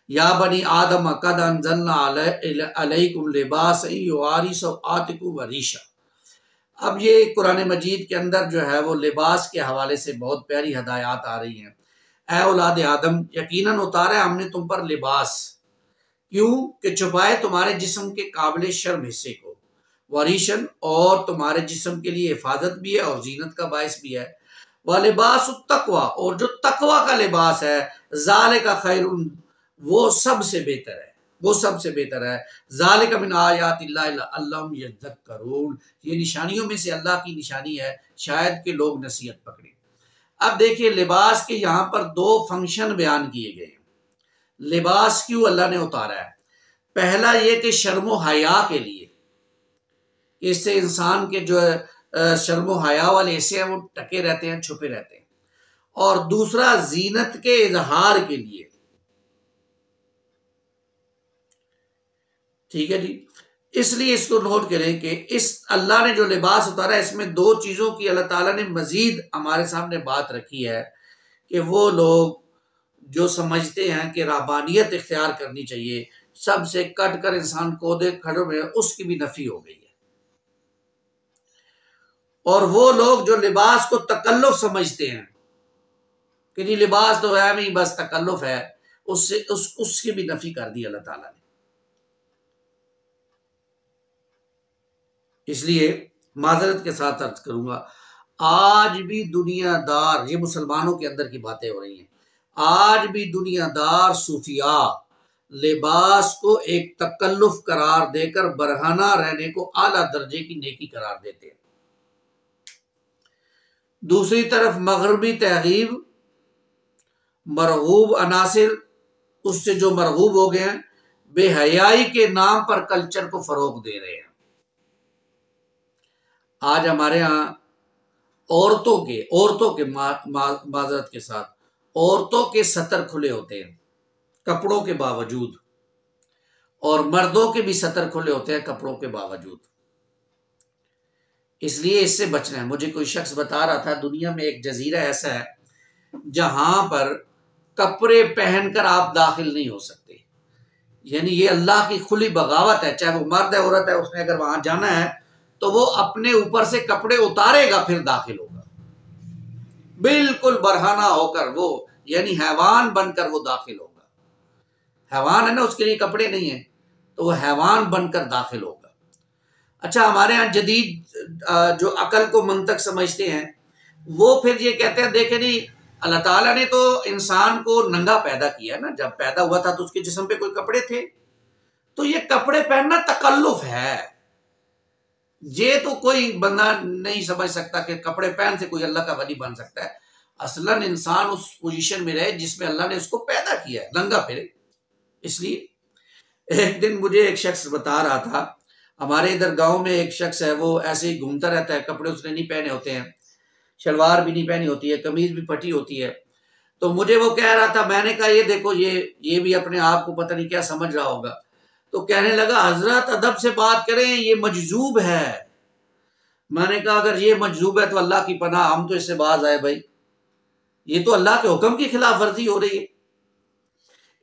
या बनी आदम कद अंज़लना अलैकुम लिबासन युवारी सौआतिकुम वरीशा। अब ये कुरान मजीद के अंदर जो है वो लिबास के हवाले से बहुत प्यारी हदायत आ रही हैं। ऐ औलाद आदम, यकीनन उतारा है हमने तुम पर लिबास, क्यों कि छुपाए तुम्हारे जिस्म के काबिल शर्म हिस्से को, वरीशन और तुम्हारे जिस्म के लिए हिफाजत भी है और जीनत का बायस भी है। व लिबास तकवा, और जो तकवा का लिबास है, ज़ालिका खैरुन, वो सबसे बेहतर है, वो सबसे बेहतर है। ज़ालिका मिन आयातिल्लाहि लअल्लहुम यज़क्करून, ये निशानियों में से अल्लाह की निशानी है, शायद कि लोग नसीहत पकड़े। अब देखिए लिबास के यहाँ पर दो फंक्शन बयान किए गए हैं। लिबास क्यों अल्लाह ने उतारा है? पहला ये कि शर्मो हया के लिए, इससे इंसान के जो शर्मो हया वाले हिस्से हैं वो टके रहते हैं, छुपे रहते हैं। और दूसरा जीनत के इजहार के लिए, ठीक है जी। इसलिए इसको नोट करें कि इस अल्लाह ने जो लिबास उतारा है इसमें दो चीजों की अल्लाह ताला ने मजीद हमारे सामने बात रखी है कि वो लोग जो समझते हैं कि राबानियत इख्तियार करनी चाहिए, सबसे कट कर इंसान कोदे खड़े में, उसकी भी नफी हो गई है। और वो लोग जो लिबास को तकल्लुफ समझते हैं कि जी लिबास तो है नहीं, बस तकल्लुफ है, उससे उसकी भी नफी कर दी अल्लाह ताला ने। इसलिए माजरत के साथ अर्ज करूंगा, आज भी दुनियादार, ये मुसलमानों के अंदर की बातें हो रही हैं, आज भी दुनियादार सूफिया लिबास को एक तकल्लुफ करार देकर बरहाना रहने को आला दर्जे की नेकी करार देते हैं। दूसरी तरफ मगरबी तहजीब, मरगूब अनासिर, उससे जो मरगूब हो गए हैं, बेहयाई के नाम पर कल्चर को फरोग दे रहे हैं। आज हमारे यहाँ औरतों के माजरत के साथ औरतों के सतर खुले होते हैं कपड़ों के बावजूद, और मर्दों के भी सतर खुले होते हैं कपड़ों के बावजूद। इसलिए इससे बचना है। मुझे कोई शख्स बता रहा था दुनिया में एक जजीरा ऐसा है जहां पर कपड़े पहनकर आप दाखिल नहीं हो सकते, यानी ये अल्लाह की खुली बगावत है। चाहे वो मर्द है औरत है, उसने अगर वहां जाना है तो वो अपने ऊपर से कपड़े उतारेगा फिर दाखिल होगा, बिल्कुल बरहाना होकर, वो यानी हैवान बनकर वो दाखिल होगा। हैवान है ना, उसके लिए कपड़े नहीं है, तो वो हैवान बनकर दाखिल होगा। अच्छा, हमारे यहाँ जदीद जो अकल को मंतक समझते हैं वो फिर ये कहते हैं देखे नहीं, अल्लाह ताला ने तो इंसान को नंगा पैदा किया ना, जब पैदा हुआ था तो उसके जिस्म पे कोई कपड़े थे, तो ये कपड़े पहनना तकल्लुफ है। ये तो कोई बंदा नहीं समझ सकता कि कपड़े पहन से कोई अल्लाह का वली बन सकता है। असलन इंसान उस पोजीशन में रहे जिसमें अल्लाह ने उसको पैदा किया है, नंगा फिरे। इसलिए एक दिन मुझे एक शख्स बता रहा था, हमारे इधर गांव में एक शख्स है, वो ऐसे ही घूमता रहता है, कपड़े उसने नहीं पहने होते हैं, शलवार भी नहीं पहनी होती है, कमीज भी फटी होती है। तो मुझे वो कह रहा था, मैंने कहा ये देखो, ये भी अपने आप को पता नहीं क्या समझ रहा होगा। तो कहने लगा, हजरत अदब से बात करें, ये मजजूब है। मैंने कहा अगर ये मजजूब है तो अल्लाह की पनाह, हम तो इससे बाज आए भाई, ये तो अल्लाह के हुक्म की खिलाफ वर्जी हो रही है।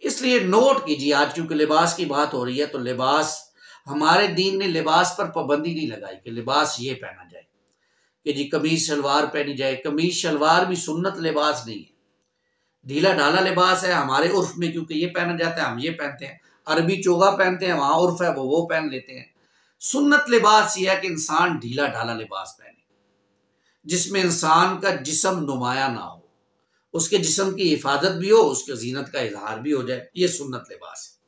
इसलिए नोट कीजिए, आज क्योंकि लिबास की बात हो रही है तो लिबास, हमारे दीन ने लिबास पर पाबंदी नहीं लगाई कि लिबास ये पहना जाए कि जी कमीज शलवार पहनी जाए। कमीज शलवार भी सुन्नत लिबास नहीं है, ढीला ढाला लिबास है हमारे उर्फ में, क्योंकि ये पहना जाता है हम ये पहनते हैं। अरबी चोगा पहनते हैं, वहां उर्फ है वो पहन लेते हैं। सुन्नत लिबास यह है कि इंसान ढीला ढाला लिबास पहने जिसमें इंसान का जिस्म नुमाया ना हो, उसके जिस्म की हिफाजत भी हो, उसके जीनत का इजहार भी हो जाए, ये सुन्नत लिबास है।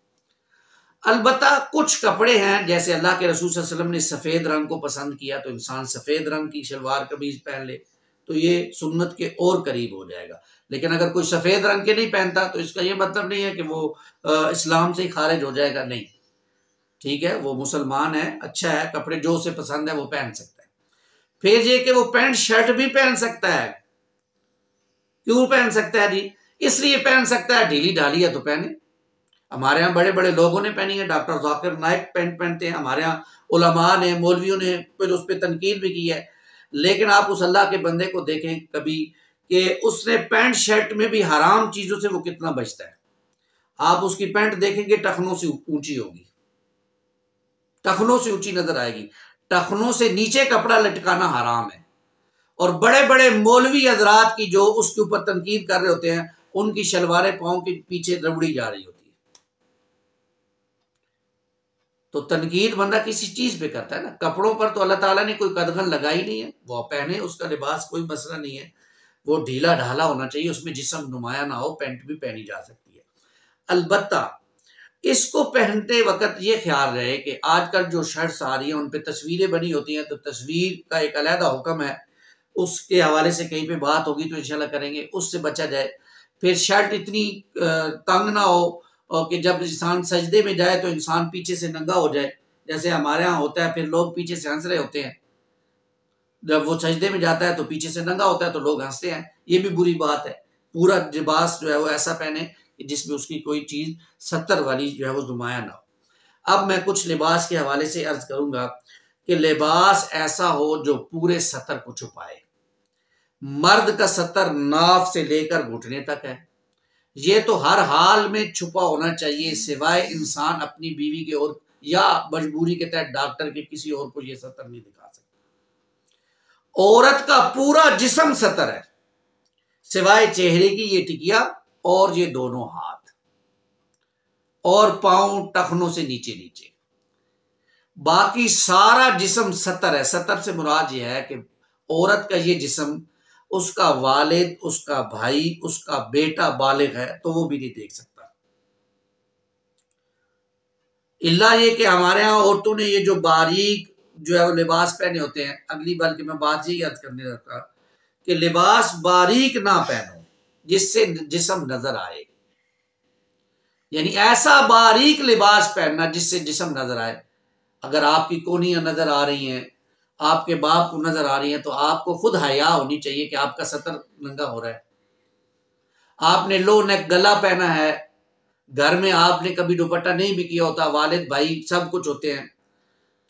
अलबत्ता कुछ कपड़े हैं, जैसे अल्लाह के रसूल सल्लल्लाहु अलैहि वसल्लम ने सफेद रंग को पसंद किया तो इंसान सफेद रंग की शलवार कमीज पहन ले तो ये सुन्नत के और करीब हो जाएगा। लेकिन अगर कोई सफेद रंग के नहीं पहनता तो इसका ये मतलब नहीं है कि वो इस्लाम से ही खारिज हो जाएगा, नहीं, ठीक है, वो मुसलमान है, अच्छा है, कपड़े जो उसे पसंद है वो पहन सकता है। फिर ये कि वो पैंट शर्ट भी पहन सकता है। क्यों पहन सकता है जी? इसलिए पहन सकता है, ढीली ढाली है तो पहने। हमारे यहाँ बड़े बड़े लोगों ने पहनी है, डॉक्टर जाकिर नाइक पैंट पहनते हैं, हमारे यहाँ उलमा ने, मौलवियों ने फिर उस पर तनकीद भी की है। लेकिन आप उस अल्लाह के बंदे को देखें कभी कि उसने पैंट शर्ट में भी हराम चीजों से वो कितना बचता है। आप उसकी पैंट देखेंगे टखनों से ऊंची होगी, टखनों से ऊंची नजर आएगी। टखनों से नीचे कपड़ा लटकाना हराम है। और बड़े बड़े मौलवी हजरात की जो उसके ऊपर तनकीद कर रहे होते हैं, उनकी शलवारें पांव के पीछे रबड़ी जा रही होती है। तो तनकीद बंदा किसी चीज पे करता है ना, कपड़ों पर तो अल्लाह ताला ने कोई कदगन लगाई नहीं है, वो पहने, उसका लिबास कोई मसला नहीं है, वो ढीला ढाला होना चाहिए, उसमें जिस्म नुमाया ना हो, पैंट भी पहनी जा सकती है। अलबत्ता इसको पहनते वक्त ये ख्याल रहे कि आजकल जो शर्ट्स आ रही हैं उन पे तस्वीरें बनी होती हैं, तो तस्वीर का एक अलहदा हुक्म है, उसके हवाले से कहीं पे बात होगी तो इंशाल्लाह करेंगे, उससे बचा जाए। फिर शर्ट इतनी तंग ना हो और कि जब इंसान सजदे में जाए तो इंसान पीछे से नंगा हो जाए, जैसे हमारे यहाँ होता है, फिर लोग पीछे से हंस रहे होते हैं। जब वो सजदे में जाता है तो पीछे से नंगा होता है तो लोग हंसते हैं, ये भी बुरी बात है। पूरा लिबास जो है वो ऐसा पहने जिसमें उसकी कोई चीज सत्तर वाली जो है वो नुमाया ना हो। अब मैं कुछ लिबास के हवाले से अर्ज करूंगा कि लिबास ऐसा हो जो पूरे सतर को छुपाए। मर्द का सतर नाफ से लेकर घुटने तक है, ये तो हर हाल में छुपा होना चाहिए, सिवाय इंसान अपनी बीवी के और या मजबूरी के तहत डॉक्टर के किसी और को ये सतर नहीं दिखा सकता। औरत का पूरा जिस्म सतर है, सिवाय चेहरे की ये टिकिया और ये दोनों हाथ और पांव टखनों से नीचे नीचे, बाकी सारा जिस्म सतर है। सतर से मुराद ये है कि औरत का ये जिस्म, उसका वालिद, उसका भाई, उसका बेटा बालिग है तो वो भी नहीं देख सकता। इल्ला ये कि हमारे यहाँ औरतों ने ये जो बारीक जो है वो लिबास पहने होते हैं, अगली बल्कि मैं बात यही याद करने लगा कि लिबास बारीक ना पहनो जिससे जिस्म नजर आए, यानी ऐसा बारीक लिबास पहनना जिससे जिस्म नजर आए। अगर आपकी कोहनियां नजर आ रही हैं, आपके बाप को नजर आ रही हैं, तो आपको खुद हया होनी चाहिए कि आपका सतर नंगा हो रहा है। आपने लो नेक गला पहना है, घर में आपने कभी दुपट्टा नहीं भी किया होता, वालिद भाई सब कुछ होते हैं,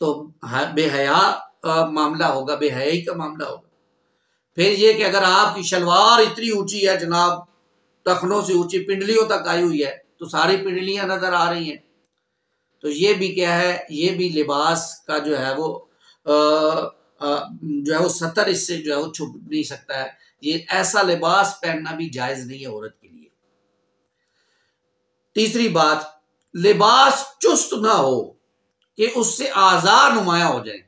तो बेहया मामला होगा, बेहयाई का मामला होगा। फिर ये कि अगर आपकी शलवार इतनी ऊंची है जनाब, टखनों से ऊंची पिंडलियों तक आई हुई है, तो सारी पिंडलियां नजर आ रही हैं, तो ये भी क्या है, ये भी लिबास का जो है वो जो है वो सतर इससे जो है वो छुप नहीं सकता है। ये ऐसा लिबास पहनना भी जायज नहीं है औरत के लिए। तीसरी बात, लिबास चुस्त ना हो कि उससे आजार नुमाया हो जाए।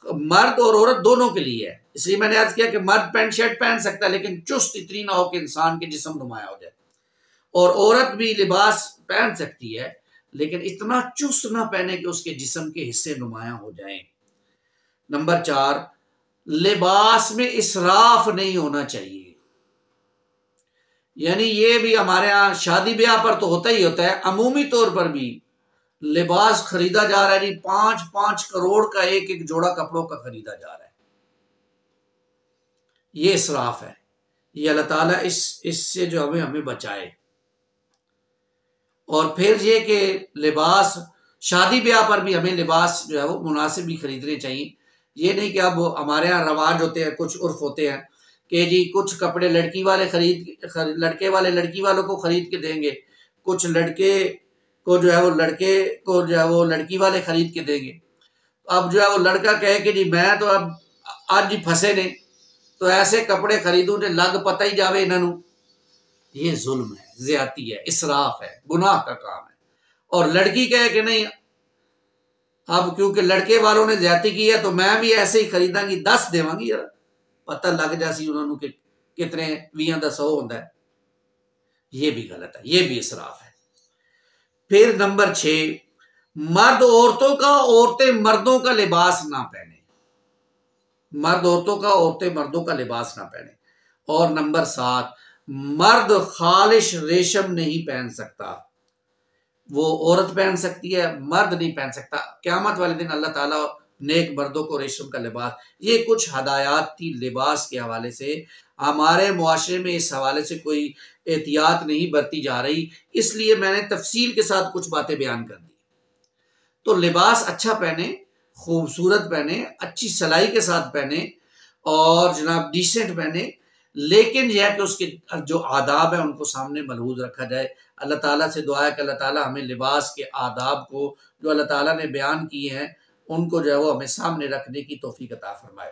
मर्द और औरत दोनों के लिए है, इसलिए मैंने अर्ज किया कि मर्द पैंट शर्ट पहन सकता है, लेकिन चुस्त इतनी ना हो कि इंसान के जिस्म नुमाया हो जाए। और औरत भी लिबास पहन सकती है, लेकिन इतना चुस्त ना पहने कि उसके जिस्म के हिस्से नुमाया हो जाएं। नंबर 4, लिबास में इसराफ नहीं होना चाहिए। यानी ये भी हमारे यहाँ शादी ब्याह पर तो होता ही होता है, अमूमी तौर पर भी लिबास खरीदा जा रहा है, नहीं 5-5 करोड़ का एक एक जोड़ा कपड़ों का खरीदा जा रहा है, ये इसराफ है। ये अल्लाह ताला इससे जो हमें बचाए। और फिर ये कि लिबास शादी ब्याह पर भी हमें लिबास जो है वो मुनासिब भी खरीदने चाहिए। ये नहीं कि अब हमारे यहाँ रवाज होते हैं, कुछ उर्फ होते हैं कि जी कुछ कपड़े लड़की वाले लड़के वाले लड़की वालों को खरीद के देंगे, कुछ लड़के को जो है वो लड़के को जो है वो लड़की वाले खरीद के देंगे। अब जो है वो लड़का कहे कि जी मैं तो अब आज ही फंसे ने, तो ऐसे कपड़े खरीदूं जो लग पता ही जावे इन्हों, ये जुल्म है, ज्यादती है, इसराफ है, गुनाह का काम है। और लड़की कहे कि नहीं अब क्योंकि लड़के वालों ने ज्यादती की है तो मैं भी ऐसे ही खरीदांगी, 10 देवांगी यार, पता लग जासी उन्होंने कि कितने 20 का 100 होता है। ये भी गलत है, ये भी इसराफ है। फिर नंबर 6, मर्द औरतों का औरतें मर्दों का लिबास ना पहने, मर्द औरतों का औरतें मर्दों का लिबास ना पहने। और नंबर 7, मर्द खालिश रेशम नहीं पहन सकता, वो औरत पहन सकती है, मर्द नहीं पहन सकता। क़यामत वाले दिन अल्लाह ताला नेक मर्दों को रेशम का लिबास, ये कुछ हदायत थी लिबास के हवाले से। हमारे मुआशरे में इस हवाले से कोई एहतियात नहीं बरती जा रही, इसलिए मैंने तफसील के साथ कुछ बातें बयान कर दी। तो लिबास अच्छा पहने, खूबसूरत पहने, अच्छी सलाई के साथ पहने और जनाब डिसेंट पहने, लेकिन यह है कि उसके जो आदाब है उनको सामने मलहूज रखा जाए। अल्लाह ताला से दुआ है कि अल्लाह ताला हमें लिबास के आदाब को जो अल्लाह ताला ने बयान किए हैं उनको जो है वो हमें सामने रखने की तौफीक अता फरमाए।